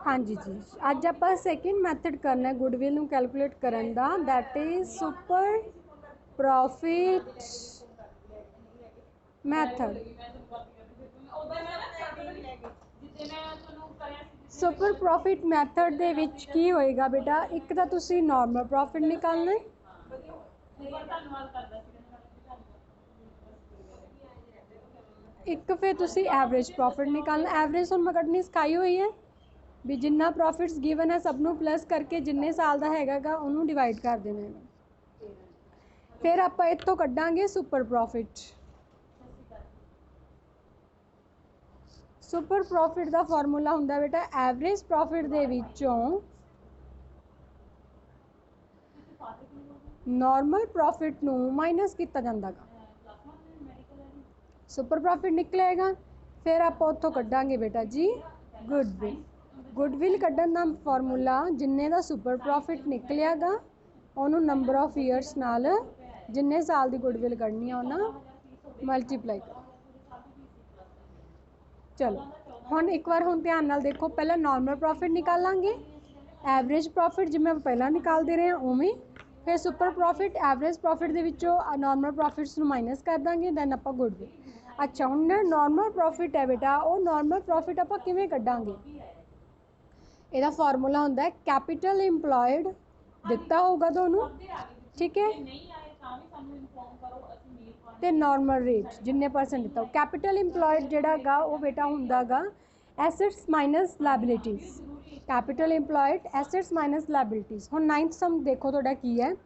हाँ जी जी, अज आप सैकेंड मैथड करना गुडविल नूं कैलकुलेट करन दा, that is super profit method. Super profit method दे विच की होएगा बेटा, एक तो तुसी नॉर्मल प्रॉफिट निकालना है, एक फिर तुसी एवरेज प्रॉफिट निकालना। एवरेज हुण मैं कड्ढनी सिखाई हुई है भी जिन्ना प्रॉफिट्स गिवन है सब नूं प्लस करके जिन्ने साल दा हैगा उन्होंने डिवाइड कर देना है। फिर आप इत्थों कड्डांगे सुपर प्रॉफिट। सुपर प्रॉफिट का फॉर्मूला हुंदा बेटा एवरेज प्रॉफिट दे विचों नॉर्मल प्रॉफिट नूं माइनस किया जाता गा, सुपर प्रॉफिट निकलेगा। फिर आप उत्थों कड्डांगे बेटा जी गुडविल। गुडविल कड्डन का फॉर्मूला जिन्ने का सुपर प्रॉफिट निकलिया गा उन्होंने नंबर ऑफ ईयर्स नाल जिन्ने साल की गुडविल कड्डनी है उन्हें मल्टीप्लाई करो। चलो हुण एक बार हुण ध्यान नाल देखो, पहला नॉर्मल प्रॉफिट निकालांगे, एवरेज प्रॉफिट जिवें पहला निकालते रहे उवें, फिर सुपर प्रॉफिट एवरेज प्रॉफिट दे विचों नॉर्मल प्रॉफिट्स नूं माइनस कर देंगे, दैन आपां गुडविल। अच्छा हुण नॉर्मल प्रॉफिट है बेटा, वो नॉर्मल प्रॉफिट आपां किवें कड्डांगे, ਇਹਦਾ ਫਾਰਮੂਲਾ ਹੁੰਦਾ है कैपिटल इंप्लॉयड दिता होगा दोनों, ठीक है, तो नॉर्मल रेट जिन्ने परसेंट दिता कैपिटल इंप्लॉयड जोड़ा गा वो बेटा हुंदा गा assets minus liabilities. Capital employed assets minus liabilities. हुण नाइन्थ सम देखो तुहाडा की है,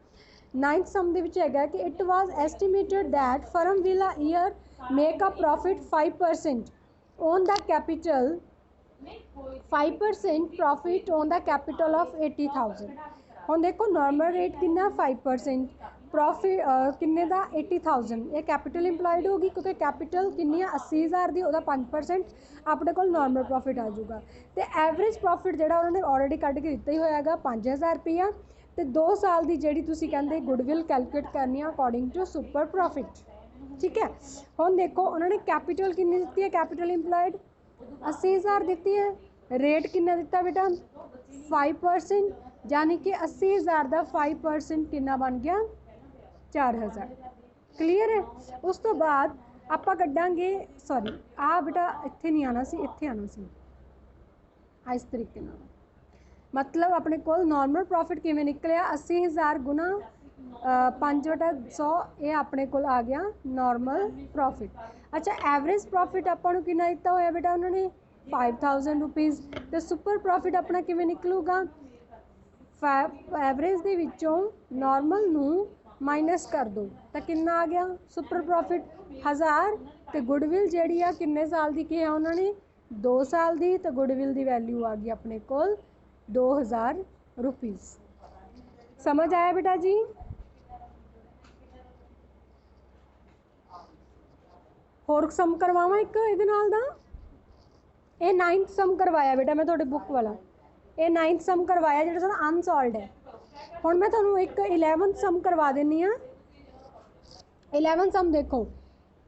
नाइन्थ सम दे विच हैगा कि it was estimated that firm will a year make a profit 5% on the capital 5% profit on the capital of 80,000। हम देखो नॉर्मल रेट कितना 5%, प्रॉफिट किन्ने का 80,000, ये कैपिटल इंप्लॉयड होगी क्योंकि कैपिटल किन्नी 80,000 की, वह 5% अपने को नॉर्मल प्रॉफिट आ जाऊगा। तो एवरेज प्रॉफिट जो उन्होंने ऑलरेडी कट के दिता ही होएगा 5,000 रुपया, तो 2 साल की जी तुम कहते गुडविल कैलकुलेट करनी है अकॉर्डिंग टू सुपर प्रॉफिट, ठीक है। हम देखो उन्होंने कैपिटल किन्नी दी है, कैपिटल इंप्लॉयड 80,000 दी है, रेट कितना दिता बेटा 5%, यानी कि 80,000 का 5% कितना बन गया 4,000। क्लीयर है। उस तो बाद आप कड्डांगे, सॉरी आ बेटा इत्थे नहीं आना सी, इत्थे आना सी इस तरीके नाल, मतलब अपने को नॉर्मल प्रॉफिट किवें निकलिया 80,000 गुना 5/100, ये अपने को आ गया नॉर्मल प्रॉफिट। अच्छा एवरेज प्रॉफिट आपां नूं कितना दिता होया बेटा उन्होंने 5,000 रुपीज़, तो सुपर प्रॉफिट अपना किवें निकलूगा, एवरेज दे विचों नॉर्मल नूं माइनस कर दो तो कितना आ गया सुपर प्रॉफिट 1000, तो गुडविल जिहड़ी आ किन्ने साल की कहा उन्होंने 2 साल की, तो गुडविल की वैल्यू आ गई अपने को 2,000 रुपीज़। समझ आया बेटा जी। होर सम करवावां एक इहदे नाल दा, ये 9th सम करवाया बेटा मैं तुहाडे बुक वाला, ये 9th सम करवाया जो सारा अनसॉल्वड है। हुण मैं तुहानूं एक 11th सम करवा देनी हाँ। 11th सम देखो,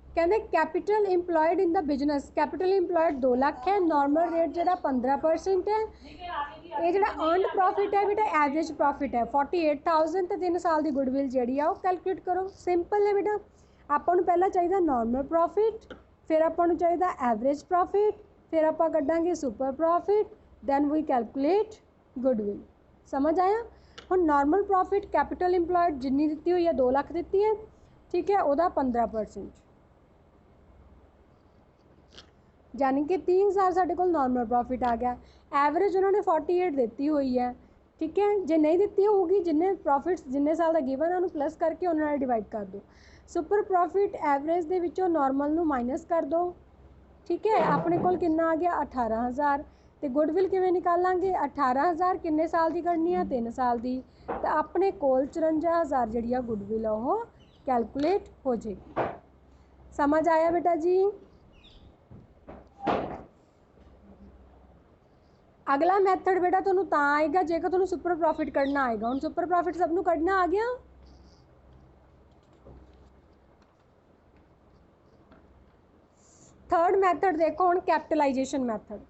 कहते capital employed in the business, capital employed 2 lakh है, नॉर्मल रेट जो 15% है, ये जो अर्नड प्रॉफिट है बेटा एवरेज प्रॉफिट है 48,000, तो 3 साल की गुडविल जी कैलकुलेट करो। सिंपल है बेटा, आपको पहला चाहिए नॉर्मल प्रॉफिट, फिर आपको चाहिए एवरेज प्रॉफिट, फिर आप कड्डांगे super profit, then we calculate goodwill. समझ आया। हम नॉर्मल प्रॉफिट कैपिटल इंप्लॉयड जिन्नी दी हुई है 2 लाख दी है, ठीक है, वह 15%, यानी कि 3,000 साढ़े को नॉर्मल प्रॉफिट आ गया। एवरेज उन्होंने 48 दी हुई है, ठीक है, जो नहीं दी होगी जिन्ने प्रॉफिट्स जिन्ने साल का गिवन है उन्होंने प्लस करके उन्होंने डिवाइड कर दो। सुपर प्रॉफिट एवरेज के विचों नॉर्मल नू माइनस कर दो, ठीक है, अपने को कितना आ गया 18,000, तो गुडविल किवें निकालांगे 18,000 किन्ने साल की करनी है 3 साल की, तो अपने कोल 54,000 जी गुडविल वो कैलकुलेट हो जाएगी। समझ आया बेटा जी। अगला मैथड बेटा तुहानूं तां आएगा जेकर तुहानूं सुपर प्रॉफिट कढ़ना आएगा। हुण सुपर प्रॉफिट सबनूं कढ़ना आ गया। थर्ड मैथड देखो हुण कैपिटलाइजेशन मैथड।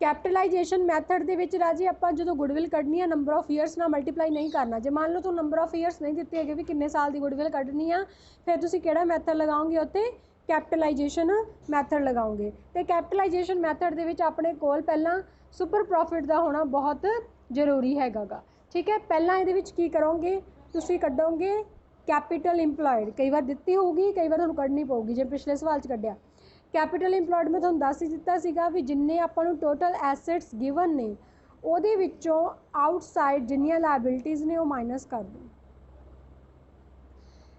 कैपिटलाइजेशन मैथड ਦੇ ਵਿੱਚ ਰਾਜੀ ਆਪਾਂ ਜਦੋਂ ਗੁੱਡਵਿਲ ਕੱਢਣੀ ਆ ਨੰਬਰ ਆਫ ਈਅਰਸ ਨਾਲ ਮਲਟੀਪਲਾਈ ਨਹੀਂ ਕਰਨਾ। ਜੇ ਮੰਨ ਲਓ ਤੁਹਾਨੂੰ ਨੰਬਰ ਆਫ ਈਅਰਸ ਨਹੀਂ ਦਿੱਤੇ ਹੈਗੇ ਵੀ ਕਿੰਨੇ ਸਾਲ ਦੀ ਗੁੱਡਵਿਲ ਕੱਢਣੀ ਆ, ਫਿਰ ਤੁਸੀਂ ਕਿਹੜਾ ਮੈਥਡ ਲਗਾਓਗੇ ਉੱਤੇ? कैपिटलाइजेशन मैथड लगाओगे। तो कैपिटलाइजेशन मैथड ਦੇ ਵਿੱਚ ਆਪਣੇ ਕੋਲ ਪਹਿਲਾਂ सुपर प्रॉफिट ਦਾ ਹੋਣਾ बहुत ਜ਼ਰੂਰੀ ਹੈਗਾ ਗਾ। ठीक है, ਪਹਿਲਾਂ ਇਹਦੇ ਵਿੱਚ ਕੀ ਕਰੋਗੇ ਤੁਸੀਂ ਕੱਢੋਗੇ कैपिटल इंप्लॉयड। कई बार ਦਿੱਤੀ ਹੋਊਗੀ, कई बार ਤੁਹਾਨੂੰ ਕੱਢਣੀ ਪਊਗੀ। ਜੇ ਪਿਛਲੇ ਸਵਾਲ 'ਚ ਕੱਢਿਆ कैपिटल इंप्लॉयड ਮੈਂ ਤੁਹਾਨੂੰ ਦੱਸ ਹੀ ਦਿੱਤਾ ਸੀਗਾ ਵੀ ਜਿੰਨੇ ਆਪਾਂ ਨੂੰ ਟੋਟਲ ਐਸੈਟਸ ਗਿਵਨ ਨੇ ਉਹਦੇ ਵਿੱਚੋਂ ਆਊਟਸਾਈਡ ਜਿੰਨੀਆਂ ਲਾਇਬਿਲਿਟੀਜ਼ ਨੇ ਉਹ ਮਾਈਨਸ ਕਰ ਦਿਓ।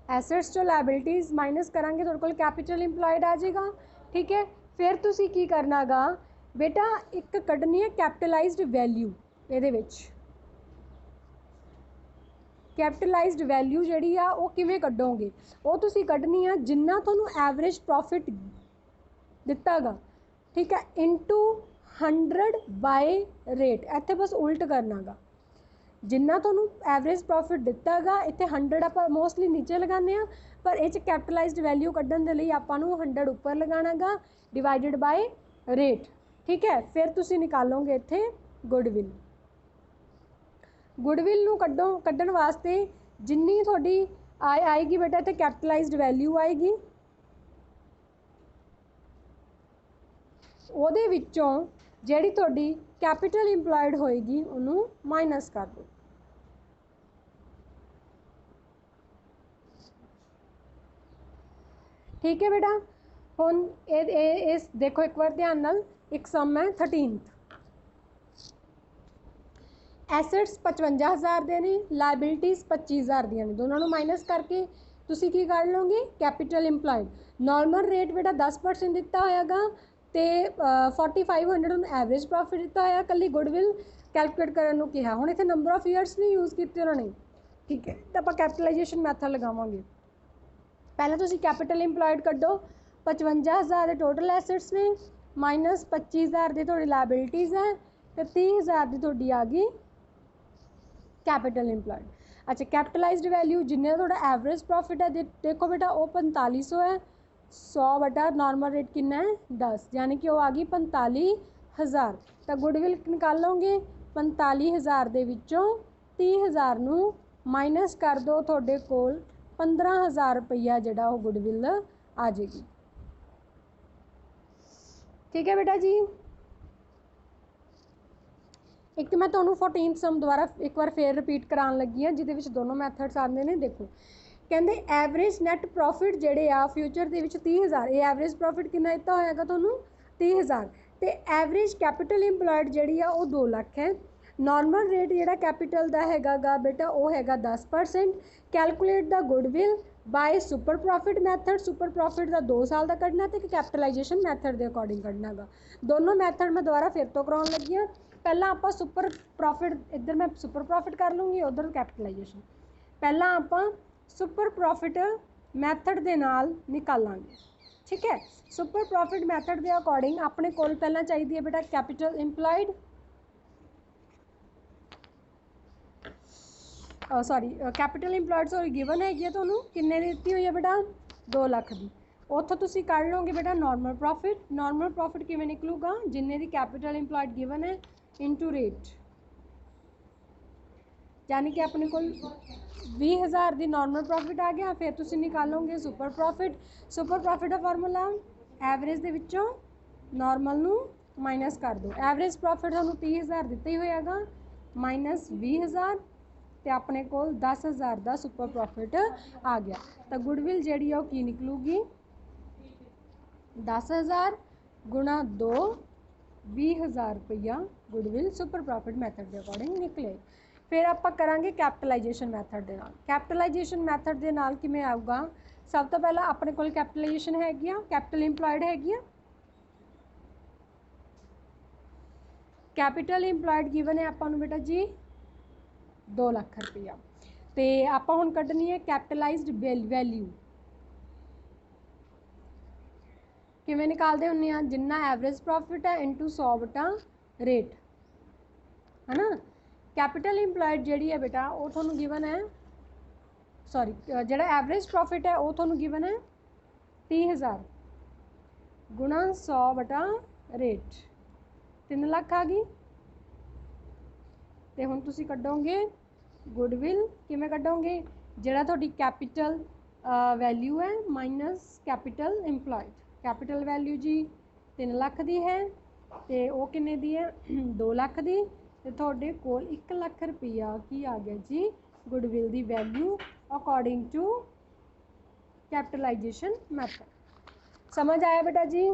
ਐਸੈਟਸ ਚੋਂ ਲਾਇਬਿਲਿਟੀਜ਼ ਮਾਈਨਸ ਕਰਾਂਗੇ ਤੁਹਾਡੇ ਕੋਲ कैपिटल इंप्लॉयड आ जाएगा। ठीक है, फिर तुसी की करना गा बेटा, एक कढ़नी है कैपिटलाइज्ड वैल्यू। ਇਹਦੇ ਵਿੱਚ कैपिटलाइज्ड वैल्यू ਜਿਹੜੀ ਆ ਉਹ ਕਿਵੇਂ ਕੱਢੋਗੇ? ਉਹ ਤੁਸੀਂ ਕੱਢਣੀ ਆ ਜਿੰਨਾ ਤੁਹਾਨੂੰ ਐਵਰੇਜ प्रॉफिट ਦਿੱਤਾ ਗਾ। ठीक है, इंटू 100 बाय रेट। ਇੱਥੇ बस उल्ट करना गा, जिन्ना ਤੁਹਾਨੂੰ एवरेज प्रॉफिट ਦਿੱਤਾ ਗਾ ਇੱਥੇ 100 ਆਪਾਂ ਮੋਸਟਲੀ ਨੀਚੇ ਲਗਾਉਂਦੇ ਆ, ਪਰ ਇਹ 'ਚ कैपिटलाइज्ड वैल्यू ਕੱਢਣ ਦੇ ਲਈ ਆਪਾਂ ਨੂੰ 100 ਉੱਪਰ ਲਗਾਉਣਾ ਗਾ डिवाइडेड बाय रेट। ठीक है, फिर ਤੁਸੀਂ ਨਿਕਾਲੋਗੇ ਇੱਥੇ गुडविल। गुडविल ਨੂੰ ਕੱਢਣ ਵਾਸਤੇ ਜਿੰਨੀ ਤੁਹਾਡੀ ਆਏਗੀ ਬੇਟਾ ਇੱਥੇ कैपिटलाइज्ड वैल्यू ਆਏਗੀ, ਉਹਦੇ ਵਿੱਚੋਂ ਜਿਹੜੀ ਤੁਹਾਡੀ कैपिटल इंप्लॉयड होएगी ਉਹਨੂੰ माइनस कर दो। ठीक है बेटा, हुण इस देखो एक बार ध्यान नाल, एक सम है 13th। एसैट्स 55,000 ਦੇ ਨੇ, ਲਾਇਬਿਲਿਟੀਜ਼ 25,000 ਦੀਆਂ ਨੇ, ਦੋਨਾਂ ਨੂੰ ਮਾਈਨਸ ਕਰਕੇ ਤੁਸੀਂ ਕੀ ਕਰ ਲਓਗੇ कैपिटल इंप्लॉयड। नॉर्मल रेट बेटा 10% ਦਿੱਤਾ ਹੋਇਆਗਾ ਤੇ 4500 ਨੂੰ ਐਵਰੇਜ प्रॉफिट ਦਿੱਤਾ ਹੋਇਆ। ਕੱਲੀ ਗੁੱਡਵਿਲ ਕੈਲਕੂਲੇਟ ਕਰਨ ਨੂੰ ਕਿਹਾ। ਹੁਣ ਇੱਥੇ ਨੰਬਰ ਆਫ ਈਅਰਸ ਨਹੀਂ ਯੂਜ਼ ਕੀਤੇ ਉਹਨਾਂ ਨੇ। ਠੀਕ ਹੈ, ਤਾਂ ਆਪਾਂ कैपिटलाइजेशन ਮੈਥਡ ਲਗਾਵਾਂਗੇ। ਪਹਿਲਾਂ ਤੁਸੀਂ कैपिटल इंप्लॉयड ਕੱਢੋ। 55,000 ਦੇ टोटल ਐਸੈट्स ਨੇ, माइनस 25,000 ਦੀ ਤੁਹਾਡੀ ਲਾਇਬਿਲਿਟੀਜ਼ ਹੈ ਤੇ 30,000 ਦੀ ਤੁਹਾਡੀ ਆ ਗਈ कैपिटल इंप्लॉयड। अच्छा, कैपिटलाइज्ड वैल्यू जिन्ने थोड़ा एवरेज प्रॉफिट है देखो बेटा वो 4500 है। 100 बटा नॉर्मल रेट कितना है 10, यानी कि वो आ गई 45,000। तो गुडविल निकाल लोगे 45,000 ਦੇ ਵਿੱਚੋਂ 30,000 ਨੂੰ माइनस कर दो, ਤੁਹਾਡੇ ਕੋਲ 15,000 रुपया ਜਿਹੜਾ ਉਹ गुडविल आ जाएगी। ठीक है बेटा जी, एक तो मैं ਤੁਹਾਨੂੰ 14th ਸਮ ਦੁਬਾਰਾ ਇੱਕ ਵਾਰ ਫੇਰ ਰਿਪੀਟ ਕਰਾਉਣ ਲੱਗੀ ਹਾਂ ਜਿਹਦੇ ਵਿੱਚ ਦੋਨੋਂ ਮੈਥਡਸ ਆਉਂਦੇ ਨੇ। ਦੇਖੋ ਕਹਿੰਦੇ ਐਵਰੇਜ ਨੈਟ ਪ੍ਰੋਫਿਟ ਜਿਹੜੇ ਆ ਫਿਊਚਰ ਦੇ ਵਿੱਚ 30,000, ਇਹ ਐਵਰੇਜ ਪ੍ਰੋਫਿਟ ਕਿੰਨਾ ਦਿੱਤਾ ਹੋਏਗਾ ਤੁਹਾਨੂੰ 30,000 ਤੇ ਐਵਰੇਜ कैपिटल इंप्लॉयड ਜਿਹੜੀ ਆ ਉਹ 2 ਲੱਖ ਹੈ। नॉर्मल रेट ਜਿਹੜਾ कैपिटल ਦਾ ਹੈਗਾ ਗਾ ਬੇਟਾ ਉਹ ਹੈਗਾ 10%। Calculate the goodwill by super profit method. Super profit ਦਾ 2 ਸਾਲ ਦਾ ਕੱਢਣਾ ਤੇ कैपिटलाइजेशन मैथड ਦੇ अकॉर्डिंग ਕੱਢਣਾ ਗਾ। ਦੋਨੋਂ ਮੈਥਡ ਮੈਂ ਦੁਬਾਰਾ ਫਿਰ ਤੋਂ ਕਰਾਉਣ ਲੱਗੀ ਹਾਂ। पहला आप सुपर प्रॉफिट, इधर मैं सुपर प्रॉफिट कर लूँगी, उधर कैपिटलाइजेशन। पहला आप सुपर प्रॉफिट मैथड दे नाल निकालांगे। ठीक है, सुपर प्रॉफिट मैथड के अकॉर्डिंग अपने कोल पहला चाहिए बेटा capital employed, sorry capital employed sorry given हैगी तुहानूं किन्ने दी दित्ती हुई है बेटा 2 ਲੱਖ ਦੀ। ਉੱਥੋਂ ਤੁਸੀਂ ਕੱਢ ਲਓਗੇ बेटा नॉर्मल प्रॉफिट। नॉर्मल प्रॉफिट किवें निकलूगा जिन्ने दी कैपिटल इंप्लॉयड गिवन है इंटू रेट, यानी कि अपने को 20,000 की नॉर्मल प्रॉफिट आ गया। फिर तुसी निकालोगे सुपर प्रॉफिट। सुपर प्रॉफिट का फार्मूला एवरेज दे विचों नॉर्मल नू माइनस कर दो। एवरेज प्रॉफिट तुहानूं 30,000 दिता ही होएगा, माइनस 20,000 तो अपने को 10,000 का सुपर प्रॉफिट आ गया। तो गुडविल जिहड़ी आ की निकलूगी 10,000 गुणा 2, 20,000 रुपया गुडविल सुपर प्रॉफिट मैथड के अकॉर्डिंग निकले। फिर आप करांगे कैपिटलाइजेशन मैथड के नाल। कैपिटलाइजेशन मैथड के नाल किवें आऊगा? सब तो पहला अपने कोल कैपिटलाइजेशन हैगी आ, कैपिटल इंप्लॉयड हैगी आ। कैपिटल इंप्लॉयड गिवन है आपां नूं बेटा जी 2 ਲੱਖ रुपया। तो आपां हुण कड्ढनी है कैपिटलाइज्ड वैल्यू। किवें निकालते हुन्ने आ? जिन्ना एवरेज प्रॉफिट है इंटू 100 बटा रेट, है ना। कैपिटल इंप्लॉयड जिहड़ी है बेटा वो तुहानूं गिवन है, सॉरी जिहड़ा एवरेज प्रॉफिट है वो तुहानूं गिवन है 30,000 गुणा 100 बटा रेट। 3 ਲੱਖ आ गई। तो हुण तुसीं कड्डोगे गुडविल, किवें कड्डोगे, जिहड़ा तुहाडी कैपिटल वैल्यू है minus capital employed. Capital value जी 3 ਲੱਖ दी है तो वो किन्ने दी है 2 ਲੱਖ दी, तो तुहाडे कोल 1 ਲੱਖ रुपया की आ गया जी गुडविल दी value according to capitalisation method. समझ आया बेटा जी?